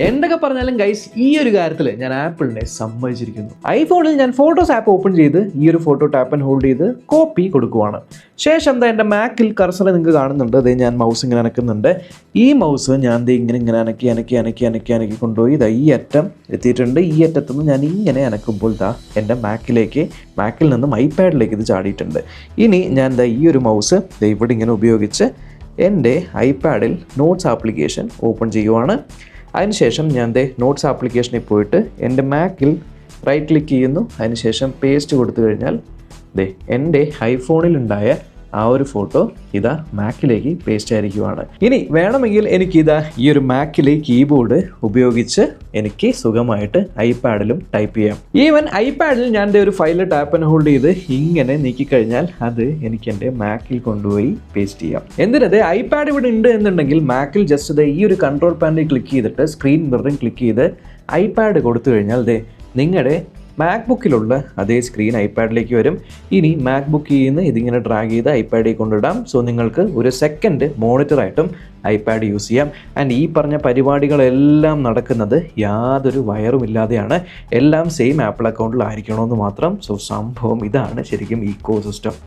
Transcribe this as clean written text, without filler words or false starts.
എന്തൊക്കെ പറഞ്ഞാലും ഗൈസ് ഈ ഒരു കാര്യത്തിൽ ഞാൻ ആപ്പിളിനെ സമ്മതിച്ചിരിക്കുന്നു. ഐഫോണിൽ ഞാൻ ഫോട്ടോസ് ആപ്പ് ഓപ്പൺ ചെയ്ത് ഈ ഒരു ഫോട്ടോ ടാപ്പ് ആൻഡ് ഹോൾഡ് ചെയ്ത് കോപ്പി കൊടുക്കുവാണ്. ശേഷം എന്താ എൻ്റെ മാക്കിൽ കർസർ നിങ്ങൾക്ക് കാണുന്നുണ്ട്. അതേ ഞാൻ മൗസ് ഇങ്ങനെ അനക്കുന്നുണ്ട്. ഈ മൗസ് ഞാൻ ഇങ്ങനെ അനക്കി കൊണ്ടുപോയി ഇതാ ഈ അറ്റം എത്തിയിട്ടുണ്ട്. ഈ അറ്റത്തു നിന്ന് ഞാൻ ഇങ്ങനെ അനക്കുമ്പോൾ എൻ്റെ മാക്കിൽ നിന്നും ഐപാഡിലേക്ക് ഇത് ചാടിയിട്ടുണ്ട്. ഇനി ഞാൻ ഈ ഒരു മൗസ് ഇവിടെ ഇങ്ങനെ ഉപയോഗിച്ച് എൻ്റെ ഐപാഡിൽ നോട്ട്സ് ആപ്ലിക്കേഷൻ ഓപ്പൺ ചെയ്യുവാണ്. അതിനുശേഷം ഞാൻ നോട്ട്സ് ആപ്ലിക്കേഷനിൽ പോയിട്ട് എൻ്റെ മാക്കിൽ റൈറ്റ് ക്ലിക്ക് ചെയ്യുന്നു. അതിനുശേഷം പേസ്റ്റ് കൊടുത്തു കഴിഞ്ഞാൽ എൻ്റെ ഐഫോണിലുണ്ടായ ആ ഒരു ഫോട്ടോ ഇതാ മാക്കിലേക്ക് പേസ്റ്റ് ആയിരിക്കുവാണ്. ഇനി വേണമെങ്കിൽ എനിക്കിതാ ഈ ഒരു മാക്കിലെ കീബോർഡ് ഉപയോഗിച്ച് എനിക്ക് സുഖമായിട്ട് ഐപാഡിലും ടൈപ്പ് ചെയ്യാം. ഈവൻ ഐപാഡിൽ ഞാൻ ഒരു ഫയൽ ടാപ്പ് ആൻഡ് ഹോൾഡ് ചെയ്ത് ഇങ്ങനെ നീക്കിക്കഴിഞ്ഞാൽ അത് എനിക്ക് എൻ്റെ മാക്കിൽ കൊണ്ടുപോയി പേസ്റ്റ് ചെയ്യാം. എന്തിനത് ഐപാഡ് ഇവിടെ ഉണ്ട് എന്നുണ്ടെങ്കിൽ മാക്കിൽ ജസ്റ്റ് ഈ ഒരു കൺട്രോൾ പാനലിൽ ക്ലിക്ക് ചെയ്തിട്ട് സ്ക്രീൻ മിററിൽ ക്ലിക്ക് ചെയ്ത് ഐപാഡ് കൊടുത്തു കഴിഞ്ഞാൽ നിങ്ങളുടെ മാക്ബുക്കിലുള്ള അതേ സ്ക്രീൻ ഐപാഡിലേക്ക് വരും. ഇനി മാക്ബുക്കിൽ നിന്ന് ഇതിങ്ങനെ ഡ്രാഗ് ചെയ്ത് ഐപാഡിൽ കൊണ്ടിടാം. സോ നിങ്ങൾക്ക് ഒരു സെക്കൻഡ് മോണിറ്ററായിട്ടും ഐപാഡ് യൂസ് ചെയ്യാം. ആൻഡ് ഈ പറഞ്ഞ പരിപാടികളെല്ലാം നടക്കുന്നത് യാതൊരു വയറും ഇല്ലാതെയാണ്. എല്ലാം സെയിം ആപ്പിൾ അക്കൗണ്ടിലായിരിക്കണമെന്ന് മാത്രം. സോ സംഭവം ഇതാണ് ശരിക്കും ഇക്കോ സിസ്റ്റം.